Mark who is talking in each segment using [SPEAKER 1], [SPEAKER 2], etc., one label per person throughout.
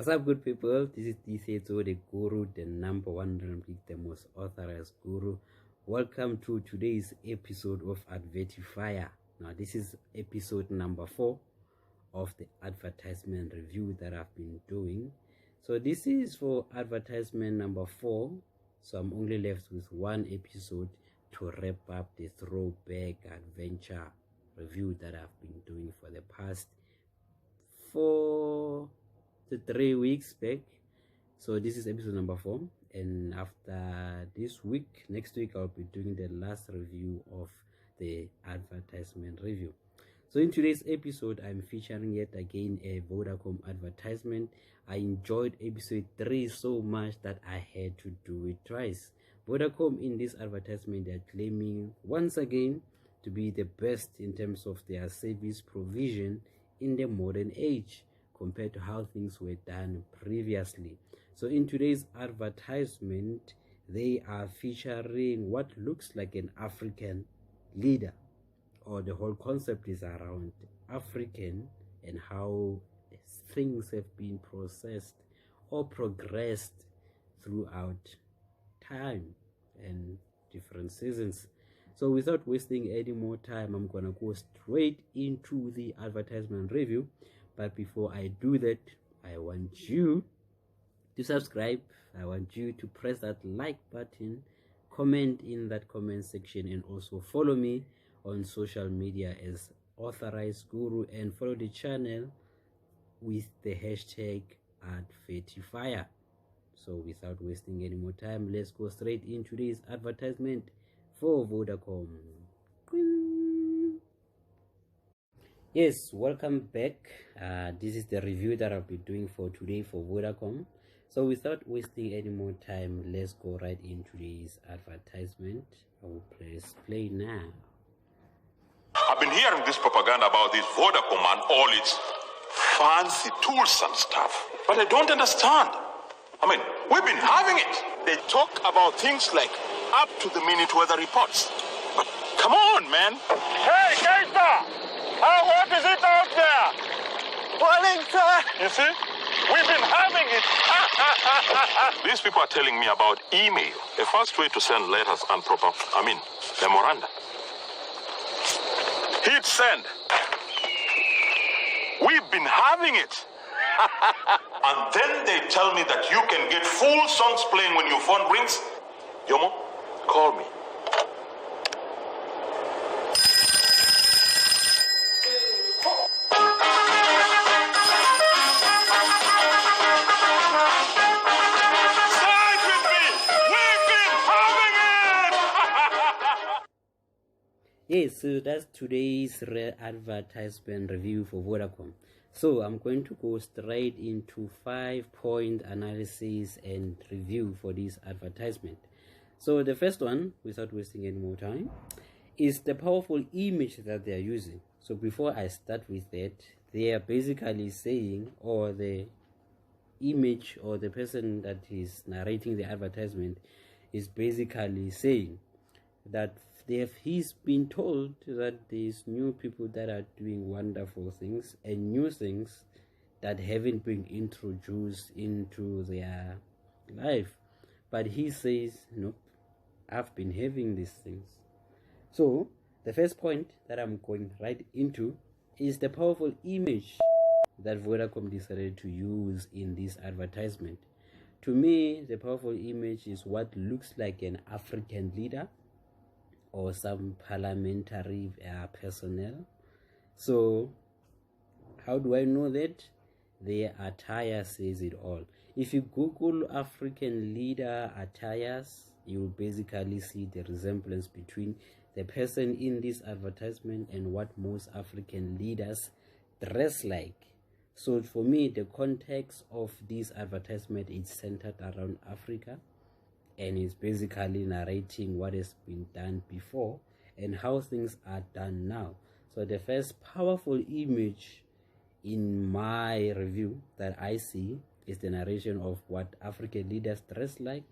[SPEAKER 1] What's up, good people? This is Tiseto, the guru, the number one, the most authorized guru. Welcome to today's episode of Advertifire. Now, this is episode number 4 of the advertisement review that I've been doing. So this is for advertisement number 4. So I'm only left with one episode to wrap up the throwback adventure review that I've been doing for the past 4 to 3 weeks back. So this is episode number 4, and after this week, next week, I'll be doing the last review of the advertisement review. So in today's episode, I'm featuring yet again a Vodacom advertisement. I enjoyed episode 3 so much that I had to do it twice. Vodacom, in this advertisement, they're claiming once again to be the best in terms of their service provision in the modern age compared to how things were done previously. So in today's advertisement, they are featuring what looks like an African leader, or the whole concept is around African and how things have been processed or progressed throughout time and different seasons. So without wasting any more time, I'm gonna go straight into the advertisement review. But before I do that, I want you to subscribe. I want you to press that like button, comment in that comment section, and also follow me on social media as Authorized Guru, and follow the channel with the hashtag Advertifire. So without wasting any more time, let's go straight into this advertisement for Vodacom. Yes, welcome back. This is the review that I'll be doing for today for Vodacom. So without wasting any more time, let's go right into this advertisement. I will press play now.
[SPEAKER 2] I've been hearing this propaganda about this Vodacom and all its fancy tools and stuff, but I don't understand. I mean, we've been having it. They talk about things like up-to-the-minute weather reports. But come on, man. Hey, Keita! How hot is it out there? Wellington! You see? We've been having it. These people are telling me about email, a fast way to send letters and memoranda. Hit send. We've been having it. And then they tell me that you can get full songs playing when your phone rings. Yomo, call me. Side with me. We've been having it.
[SPEAKER 1] Yes, so that's today's advertisement review for Vodacom. So I'm going to go straight into 5-point analysis and review for this advertisement. So the first one, without wasting any more time, is the powerful image that they are using. So before I start with that, they are basically saying, or the image or the person that is narrating the advertisement is basically saying that he's been told that there's new people that are doing wonderful things and new things that haven't been introduced into their life. But he says, nope, I've been having these things. So the first point that I'm going right into is the powerful image that Vodacom decided to use in this advertisement. To me, the powerful image is what looks like an African leader or some parliamentary personnel. So how do I know that? Their attire says it all. If you Google African leader attires, you will basically see the resemblance between the person in this advertisement and what most African leaders dress like. So for me, the context of this advertisement is centered around Africa, and it's basically narrating what has been done before and how things are done now. So the first powerful image in my review that I see is the narration of what African leaders dress like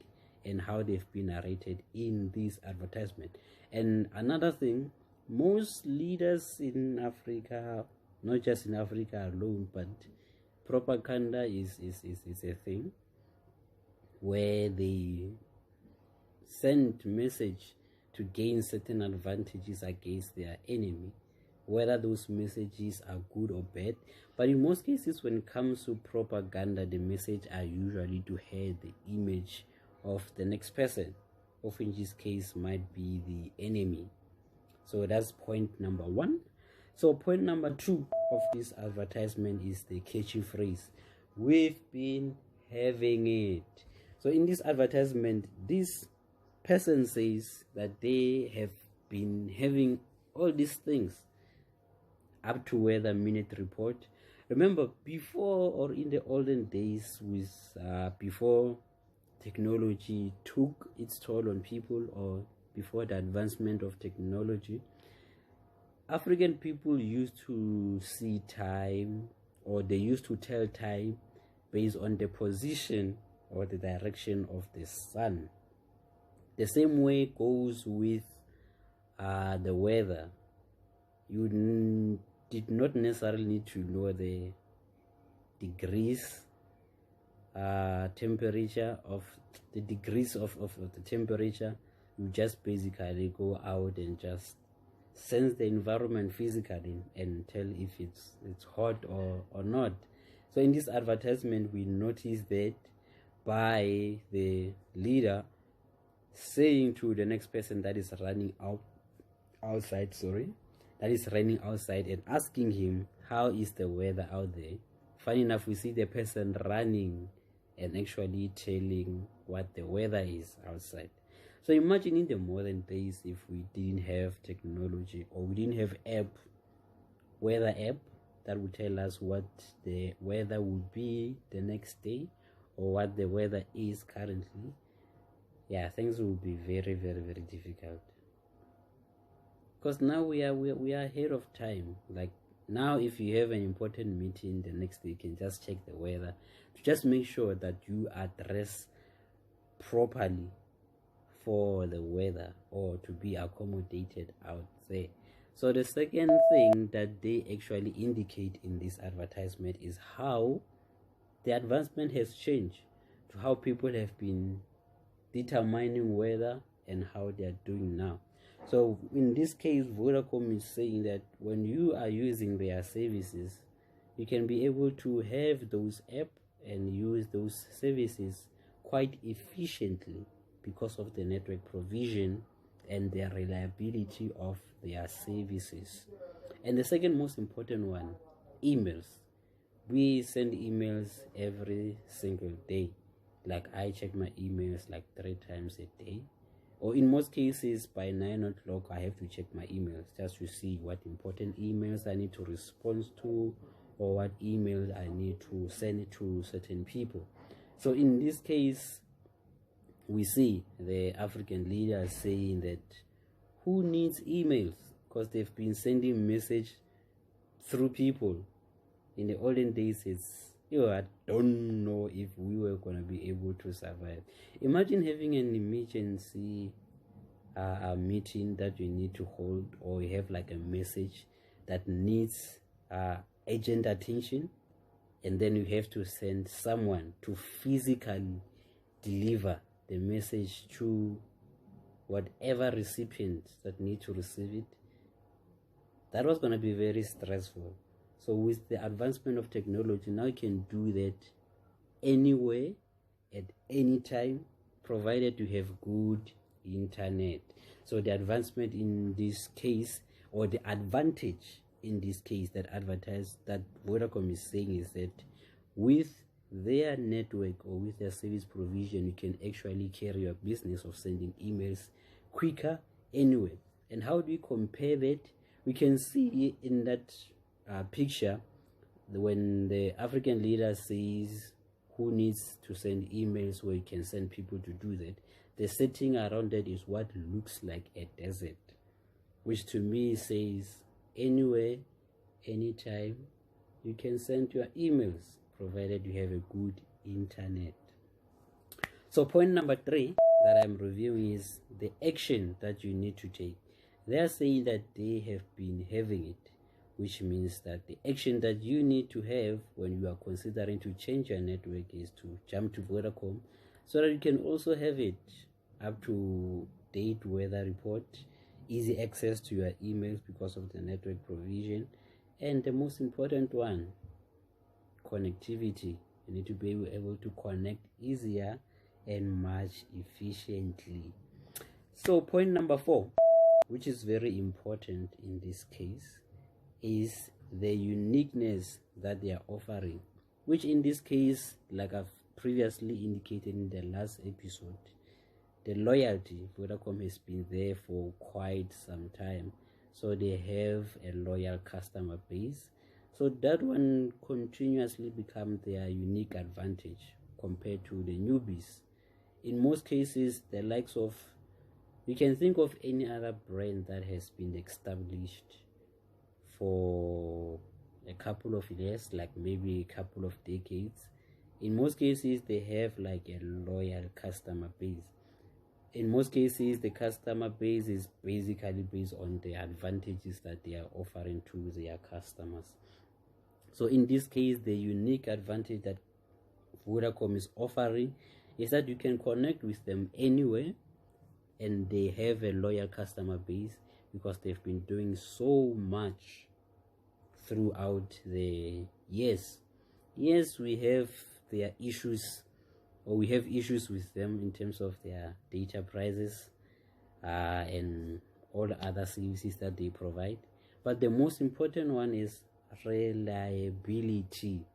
[SPEAKER 1] and how they've been narrated in this advertisement. And another thing, most leaders in Africa, not just in Africa alone, but propaganda is a thing where they send message to gain certain advantages against their enemy, whether those messages are good or bad. But in most cases, when it comes to propaganda, the message are usually to hurt the image of the next person, of in this case might be the enemy. So that's point number one. So point number two of this advertisement is the catchy phrase, "We've been having it." So in this advertisement, this person says that they have been having all these things up to weather minute report. Remember, before, or in the olden days, with before technology took its toll on people, or before the advancement of technology, African people used to see time, or they used to tell time based on the position or the direction of the sun. The same way goes with the weather. You did not necessarily need to know the degrees temperature of the degrees of the temperature. You just basically go out and just sense the environment physically and tell if it's hot or not. So in this advertisement, we notice that by the leader saying to the next person that is running outside and asking him, how is the weather out there? Funny enough, we see the person running and actually telling what the weather is outside. So imagine in the modern days, if we didn't have technology, or we didn't have weather app that would tell us what the weather would be the next day, or what the weather is currently, yeah, things will be very, very, very difficult. Because now we are ahead of time. Like now, if you have an important meeting the next day, you can just check the weather to just make sure that you are dressed properly for the weather, or to be accommodated out there. So the second thing that they actually indicate in this advertisement is how the advancement has changed to how people have been determining weather and how they are doing now. So in this case, Vodacom is saying that when you are using their services, you can be able to have those apps and use those services quite efficiently because of the network provision and the reliability of their services. And the second most important one, emails. We send emails every single day. Like I check my emails like 3 times a day, or in most cases by 9 o'clock I have to check my emails just to see what important emails I need to respond to, or what emails I need to send to certain people. So in this case, we see the African leaders saying that who needs emails, because they've been sending message through people. In the olden days, I don't know if we were going to be able to survive. Imagine having an emergency meeting that you need to hold, or you have like a message that needs urgent attention, and then you have to send someone to physically deliver the message to whatever recipients that need to receive it. That was going to be very stressful. So with the advancement of technology, now you can do that anywhere, at any time, provided you have good internet. So the advancement in this case, or the advantage in this case that Vodacom is saying, is that with their network or with their service provision, you can actually carry your business of sending emails quicker anywhere. And how do we compare that? We can see in that picture, when the African leader says who needs to send emails, where you can send people to do that, the setting around that is what looks like a desert, which to me says anywhere, anytime, you can send your emails, provided you have a good internet. So point number 3 that I'm reviewing is the action that you need to take. They are saying that they have been having it. which means that the action that you need to have when you are considering to change your network is to jump to Vodacom, so that you can also have it up to date weather report, easy access to your emails because of the network provision, and the most important one, connectivity. You need to be able to connect easier and much efficiently. So point number 4, which is very important in this case, is the uniqueness that they are offering, which in this case, like I've previously indicated in the last episode, the loyalty. Vodacom has been there for quite some time, so they have a loyal customer base, so that one continuously becomes their unique advantage compared to the newbies. In most cases, the likes of, you can think of any other brand that has been established for a couple of years, like maybe a couple of decades. In most cases, they have like a loyal customer base. In most cases, the customer base is basically based on the advantages that they are offering to their customers. So in this case, the unique advantage that Vodacom is offering is that you can connect with them anywhere, and they have a loyal customer base because they've been doing so much throughout the years. Yes, we have their issues, or we have issues with them in terms of their data prices and all the other services that they provide, but the most important one is reliability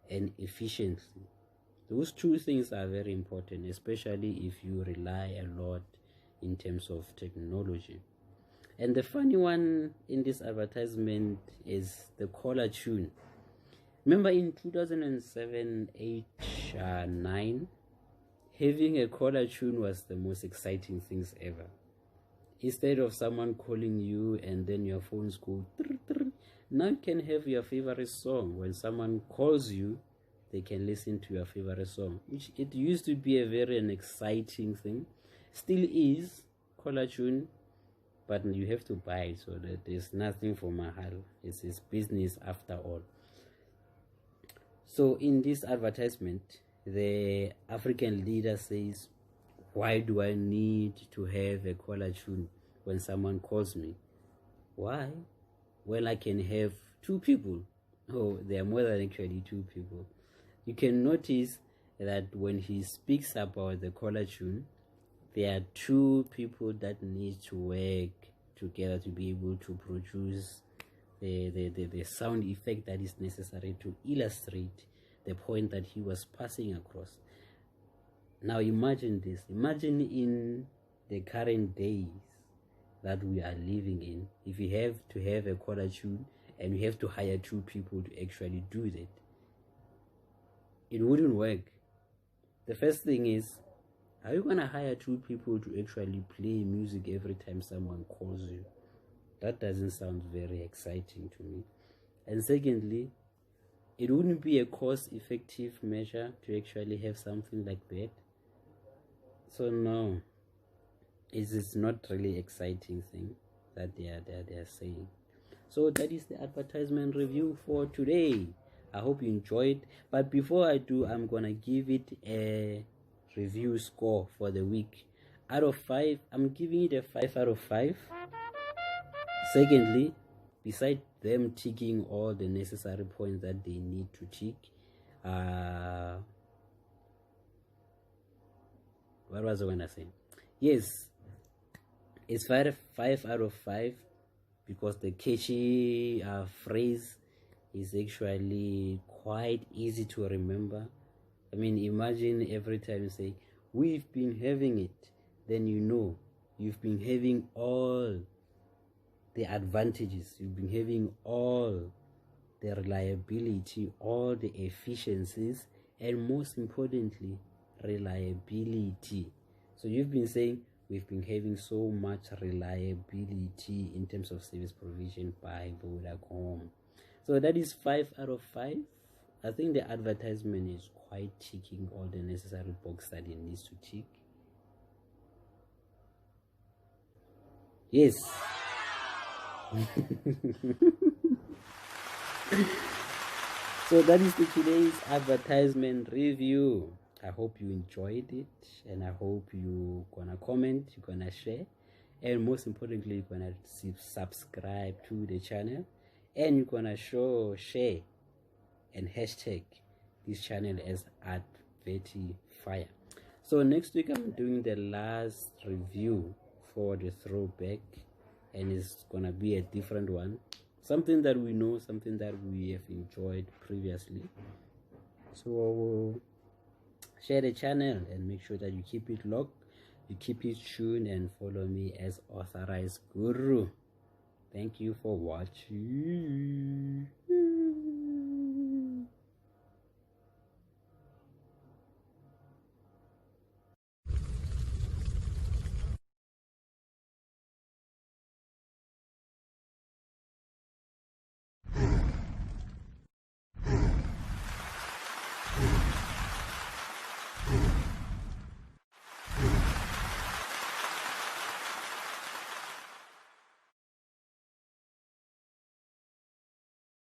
[SPEAKER 1] and efficiency. Those two things are very important, especially if you rely a lot in terms of technology. And the funny one in this advertisement is the caller tune. Remember in 2007, 8, 9, having a caller tune was the most exciting things ever. Instead of someone calling you and then your phones go trrr, trrr, now you can have your favorite song. When someone calls you, they can listen to your favorite song, which it used to be a very exciting thing. Still is, caller tune, but you have to buy it, so that there's nothing for mahal. It's his business after all. So in this advertisement, the African leader says, why do I need to have a caller tune when someone calls me? Why? Well, I can have 2 people. Oh, there are more than actually 2 people. You can notice that when he speaks about the caller tune, there are 2 people that need to work together to be able to produce the sound effect that is necessary to illustrate the point that he was passing across. Now imagine this. Imagine in the current days that we are living in, if you have to have a caller tune and you have to hire 2 people to actually do that, it wouldn't work. The first thing is, are you gonna hire 2 people to actually play music every time someone calls you? That doesn't sound very exciting to me. And secondly, it wouldn't be a cost-effective measure to actually have something like that. So no, it is not really exciting thing that they are saying. So that is the advertisement review for today. I hope you enjoyed. But before I do, I'm gonna give it a review score for the week. Out of 5, I'm giving it a 5 out of 5. Secondly, besides them ticking all the necessary points that they need to tick, what was I gonna say? Yes, it's 5 out of 5 because the catchy phrase is actually quite easy to remember. I mean, imagine every time you say, we've been having it, then you know you've been having all the advantages, you've been having all the reliability, all the efficiencies, and most importantly, reliability. So you've been saying we've been having so much reliability in terms of service provision by Vodacom. So that is 5 out of 5. I think the advertisement is quite ticking all the necessary boxes that it needs to tick. Yes. So that is today's advertisement review. I hope you enjoyed it, and I hope you gonna comment, you're gonna share, and most importantly, you're gonna subscribe to the channel, and you're gonna share and hashtag this channel as Advertifire. So next week I'm doing the last review for the throwback, and it's gonna be a different one, something that we know, something that we have enjoyed previously. So share the channel and make sure that you keep it locked, you keep it tuned, and follow me as Authorized Guru. Thank you for watching.